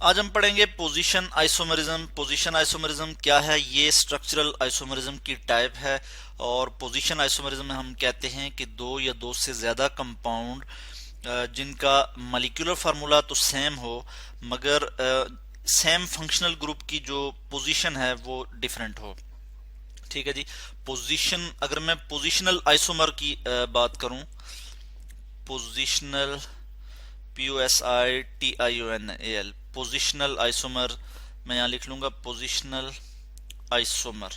आज हम पढ़ेंगे पोजीशन आइसोमरिज्म। पोजीशन आइसोमरिज्म क्या है? ये स्ट्रक्चरल आइसोमरिज्म की टाइप है और पोजीशन आइसोमरिज्म में हम कहते हैं कि दो या दो से ज्यादा कंपाउंड जिनका मॉलिक्यूलर फार्मूला तो सेम हो मगर सेम फंक्शनल ग्रुप की जो पोजीशन है वो डिफरेंट हो। ठीक है जी। पोजीशन, अगर मैं पोजीशनल आइसोमर की बात करूं, पोजीशनल POSITIONAL पोजिशनल आइसोमर, मैं यहाँ लिख लूंगा पोजिशनल आइसोमर।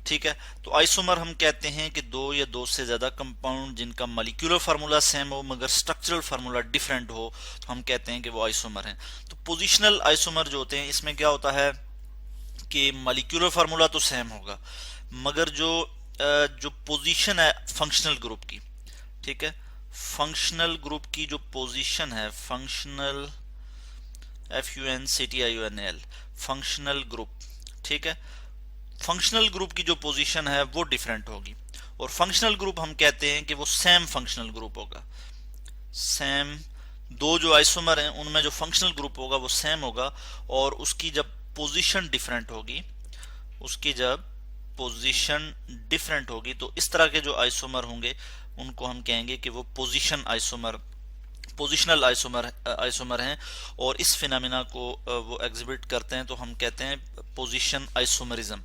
ठीक है, तो आइसोमर हम कहते हैं कि दो या दो से ज्यादा कंपाउंड जिनका मॉलिक्यूलर फार्मूला सेम हो मगर स्ट्रक्चरल फार्मूला डिफरेंट हो तो हम कहते हैं कि वो आइसोमर हैं। तो पोजिशनल आइसोमर जो होते हैं इसमें क्या होता है कि मॉलिक्यूलर फार्मूला तो सेम होगा मगर जो पोजीशन है फंक्शनल ग्रुप की, ठीक है, फंक्शनल ग्रुप की जो पोजीशन है, फंक्शनल FUNCTIONL फंक्शनल ग्रुप, ठीक है, फंक्शनल ग्रुप की जो पोजीशन है वो डिफरेंट होगी। और फंक्शनल ग्रुप हम कहते हैं कि वो सेम फंक्शनल ग्रुप होगा। सेम, दो जो आइसोमर हैं उनमें जो फंक्शनल ग्रुप होगा वो सेम होगा और उसकी जब पोजीशन डिफरेंट होगी, उसकी जब पोजीशन डिफरेंट होगी तो इस तरह के जो आइसोमर होंगे उनको हम कहेंगे कि वो पोजीशन आइसोमर, पोजिशनल आइसोमर हैं और इस फिनोमेना को वो एग्जिबिट करते हैं तो हम कहते हैं पोजीशन आइसोमरिज्म,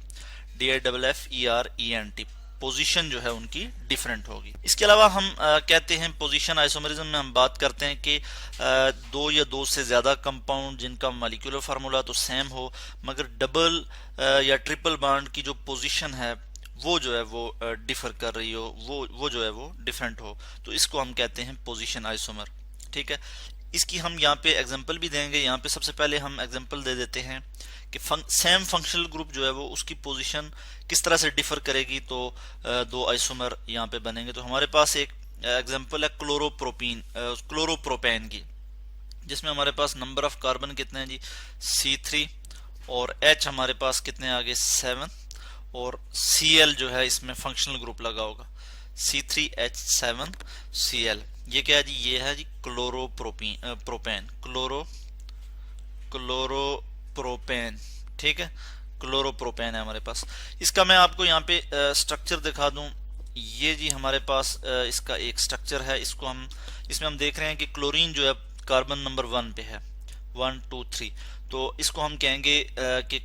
DIFFERENT। पोजीशन जो है उनकी डिफरेंट होगी। इसके अलावा हम कहते हैं पोजीशन आइसोमरिज्म में हम बात करते हैं कि दो या दो से ज्यादा कंपाउंड जिनका मॉलिक्यूलर फार्मूला तो सेम हो मगर डबल या ट्रिपल बॉन्ड की जो पोजीशन है वो जो है वो डिफर कर रही हो, वो जो है वो डिफरेंट हो, तो इसको हम कहते हैं पोजीशन आइसोमर। ठीक है, इसकी हम यहाँ पे एग्जांपल भी देंगे। यहाँ पे सबसे पहले हम एग्जांपल दे देते हैं कि सेम फंक्शनल ग्रुप जो है वो उसकी पोजीशन किस तरह से डिफर करेगी तो दो आइसोमर यहाँ पे बनेंगे। तो हमारे पास एक एग्जांपल है क्लोरोप्रोपेन की, जिसमें हमारे पास नंबर ऑफ कार्बन कितने हैं जी, C3 और H हमारे पास कितने आगे 7 और Cl जो है इसमें फंक्शनल ग्रुप लगा होगा C3H7Cl। ये क्या है जी, ये है जी क्लोरोप्रोपेन, क्लोरोप्रोपेन। ठीक है, क्लोरोप्रोपेन है हमारे पास। इसका मैं आपको यहाँ पे स्ट्रक्चर दिखा दूं। ये जी हमारे पास इसका एक स्ट्रक्चर है। इसमें हम देख रहे हैं कि क्लोरीन जो है कार्बन नंबर 1 पे है, 1 2 3, तो इसको हम कहेंगे कि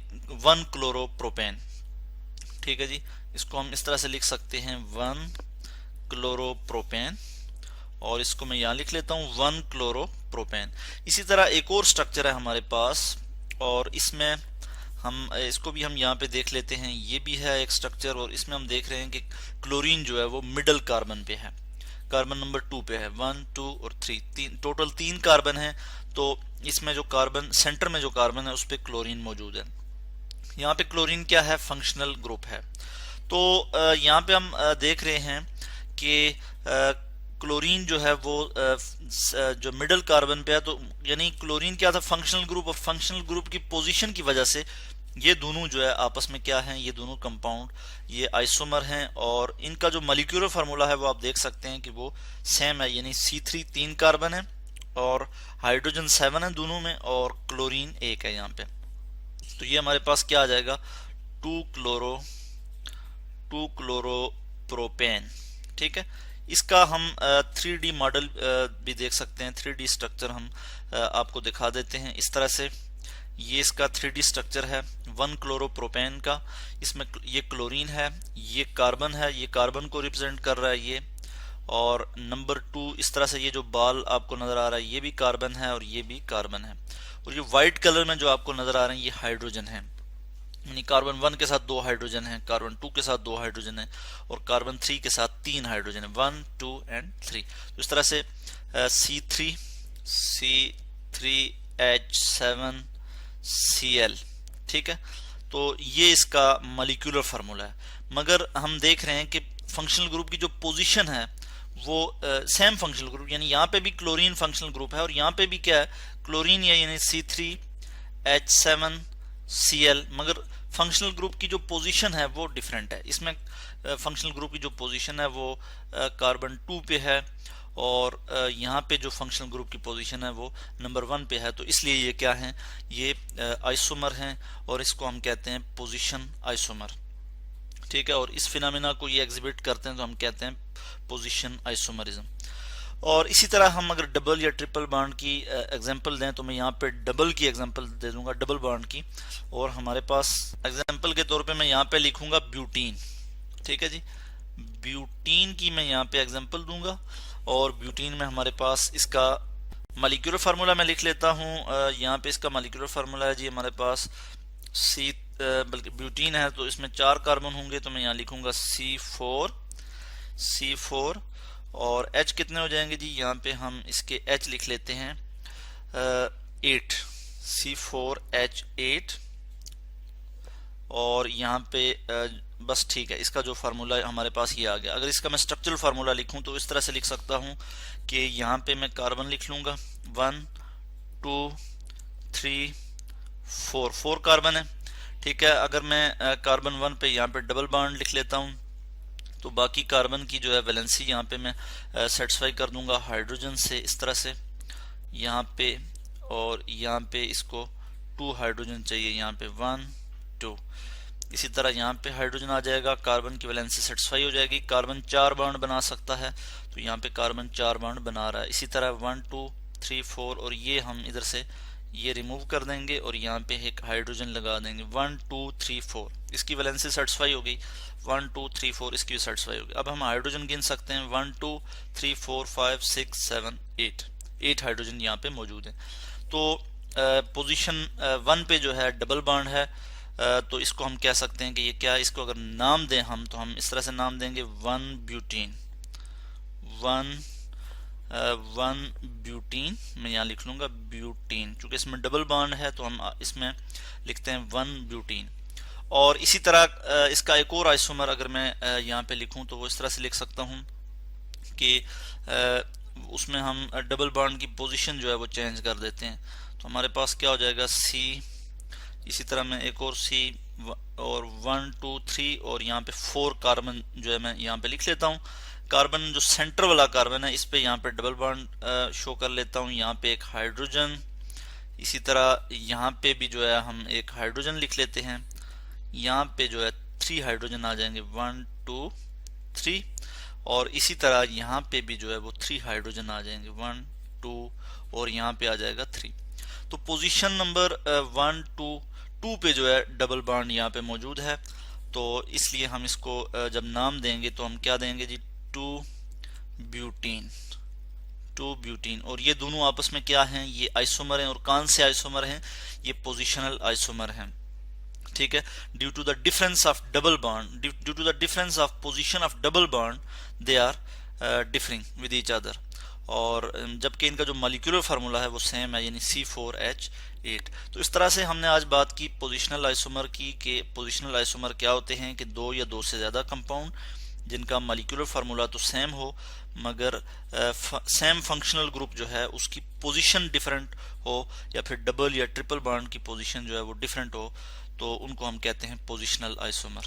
1 क्लोरोप्रोपेन। ठीक है जी, इसको हम इस तरह से लिख सकते हैं 1 क्लोरोप्रोपेन और इसको मैं यहाँ लिख लेता हूँ 1 क्लोरोप्रोपेन। इसी तरह एक और स्ट्रक्चर है हमारे पास और इसमें हम इसको भी हम यहाँ पे देख लेते हैं। ये भी है एक स्ट्रक्चर और इसमें हम देख रहे हैं कि क्लोरीन जो है वो मिडल कार्बन पे है, कार्बन नंबर 2 पे है, 1 2 और 3, टोटल 3 कार्बन है। तो इसमें जो कार्बन सेंटर में जो कार्बन है उस पर क्लोरीन मौजूद है। यहाँ पे क्लोरीन क्या है, फंक्शनल ग्रुप है। तो यहाँ पे हम देख रहे हैं कि क्लोरीन जो है वो जो मिडल कार्बन पे है, तो यानी क्लोरीन क्या था, फंक्शनल ग्रुप। और फंक्शनल ग्रुप की पोजीशन की वजह से ये दोनों जो है आपस में क्या हैं, ये दोनों कंपाउंड ये आइसोमर हैं और इनका जो मॉलिक्यूलर फार्मूला है वो आप देख सकते हैं कि वो सेम है। यानी C3 3 कार्बन है और हाइड्रोजन 7 है दोनों में और क्लोरीन 1 है यहाँ पे। तो ये हमारे पास क्या आ जाएगा, 2 क्लोरोप्रोपेन। ठीक है, इसका हम 3D मॉडल भी देख सकते हैं, 3D स्ट्रक्चर हम आपको दिखा देते हैं इस तरह से। ये इसका 3D स्ट्रक्चर है 1 क्लोरोप्रोपेन का। इसमें ये क्लोरीन है, ये कार्बन है, ये कार्बन को रिप्रेजेंट कर रहा है ये, और नंबर 2 इस तरह से ये जो बाल आपको नजर आ रहा है ये भी कार्बन है और ये भी कार्बन है। और ये व्हाइट कलर में जो आपको नजर आ रहे हैं ये हाइड्रोजन है, यानी कार्बन 1 के साथ 2 हाइड्रोजन है, कार्बन 2 के साथ 2 हाइड्रोजन है और कार्बन 3 के साथ 3 हाइड्रोजन है, 1 2 एंड 3। तो इस तरह से C3H7Cl। ठीक है, तो ये इसका मॉलिक्यूलर फार्मूला है। मगर हम देख रहे हैं कि फंक्शनल ग्रुप की जो पोजीशन है वो सेम फंक्शनल ग्रुप, यानी यहाँ पे भी क्लोरीन फंक्शनल ग्रुप है और यहाँ पे भी क्या है, क्लोरीन यानी C3H7Cl, मगर फंक्शनल ग्रुप की जो पोजीशन है वो डिफरेंट है। इसमें फंक्शनल ग्रुप की जो पोजीशन है वो कार्बन 2 पे है और यहाँ पे जो फंक्शनल ग्रुप की पोजीशन है वो नंबर 1 पे है, तो इसलिए ये क्या हैं, ये आइसोमर हैं और इसको हम कहते हैं पोजीशन आइसोमर। ठीक है, और इस फिनोमेना को ये एग्जिबिट करते हैं तो हम कहते हैं पोजीशन आइसोमरिज्म। और इसी तरह हम अगर डबल या ट्रिपल बॉन्ड की एग्जांपल दें तो मैं यहाँ पे डबल की एग्जांपल दे दूंगा, डबल बॉन्ड की। और हमारे पास एग्जांपल के तौर पे मैं यहाँ पे लिखूंगा ब्यूटीन। ठीक है जी, ब्यूटीन की मैं यहाँ पे एग्जांपल दूंगा। और ब्यूटीन में हमारे पास इसका मॉलिक्यूलर फार्मूला मैं लिख लेता हूँ। यहाँ पे इसका मॉलिक्यूलर फार्मूला है जी हमारे पास सी, बल्कि ब्यूटीन है तो इसमें 4 कार्बन होंगे, तो मैं यहाँ लिखूंगा C4 और H कितने हो जाएंगे जी, यहाँ पे हम इसके H लिख लेते हैं 8, C4H8। और यहाँ पे बस ठीक है, इसका जो फार्मूला हमारे पास ये आ गया। अगर इसका मैं स्ट्रक्चरल फार्मूला लिखूं तो इस तरह से लिख सकता हूं कि यहाँ पे मैं कार्बन लिख लूंगा 1 2 3 4 कार्बन है। ठीक है, अगर मैं कार्बन 1 पे यहाँ पे डबल बॉन्ड लिख लेता हूँ तो बाकी कार्बन की जो है वैलेंसी यहाँ पे मैं सेटिस्फाई कर दूंगा हाइड्रोजन से, इस तरह से यहाँ पे। और यहाँ पे इसको 2 हाइड्रोजन चाहिए, यहाँ पे 1 2। इसी तरह यहाँ पे हाइड्रोजन आ जाएगा, कार्बन की वैलेंसी सेटिस्फाई हो जाएगी। कार्बन 4 बॉन्ड बना सकता है तो यहाँ पे कार्बन 4 बॉन्ड बना रहा है। इसी तरह 1 2 3 4 और ये हम इधर से ये रिमूव कर देंगे और यहाँ पे एक हाइड्रोजन लगा देंगे 1 2 3 4। इसकी वैलेंसी सेटिस्फाई हो गई, 1 2 3 4 इसकी भी सेटिस्फाई होगी। अब हम हाइड्रोजन गिन सकते हैं 1 2 3 4 5 6 7 8 हाइड्रोजन यहाँ पे मौजूद है। तो पोजीशन 1 पे जो है डबल बॉन्ड है, तो इसको हम कह सकते हैं कि ये क्या, इसको अगर नाम दें हम तो हम इस तरह से नाम देंगे 1 ब्यूटीन। मैं यहाँ लिख लूंगा ब्यूटीन, चूंकि इसमें डबल बॉन्ड है तो हम इसमें लिखते हैं 1 ब्यूटीन। और इसी तरह इसका एक और आइसोमर अगर मैं यहाँ पे लिखूं तो वो इस तरह से लिख सकता हूं कि उसमें हम डबल बॉन्ड की पोजीशन जो है वो चेंज कर देते हैं। तो हमारे पास क्या हो जाएगा C, इसी तरह मैं एक और C और 1 2 3 और यहाँ पे 4 कार्बन जो है मैं यहाँ पे लिख लेता हूँ। कार्बन जो सेंटर वाला कार्बन है इस पे यहाँ पे डबल बॉन्ड शो कर लेता हूँ, यहाँ पे एक हाइड्रोजन। इसी तरह यहाँ पे भी जो है हम एक हाइड्रोजन लिख लेते हैं, यहाँ पे जो है 3 हाइड्रोजन आ जाएंगे 1 2 3। और इसी तरह यहाँ पे भी जो है वो 3 हाइड्रोजन आ जाएंगे 1 2 और यहाँ पे आ जाएगा 3। तो पोजीशन नंबर 1 2 पे जो है डबल बॉन्ड यहाँ पे मौजूद है, तो इसलिए हम इसको जब नाम देंगे तो हम क्या देंगे जी 2 ब्यूटीन। और ये दोनों आपस में क्या हैं, ये आइसोमर हैं। और कौन से आइसोमर हैं, ये पोजिशनल आइसोमर हैं। ठीक है, due to the difference of double bond, due to the difference of position of double bond they are differing with each other. और जबकि इनका जो मॉलिक्यूलर फार्मूला है वो सेम है, यानी C4H8। तो इस तरह से हमने आज बात की पोजिशनल आइसोमर की, कि पोजिशनल आइसोमर क्या होते हैं कि 2 या 2 से ज़्यादा कंपाउंड जिनका मॉलिक्यूलर फार्मूला तो सेम हो मगर सेम फंक्शनल ग्रुप जो है उसकी पोजीशन डिफरेंट हो, या फिर डबल या ट्रिपल बॉन्ड की पोजीशन जो है वो डिफरेंट हो, तो उनको हम कहते हैं पोजिशनल आइसोमर।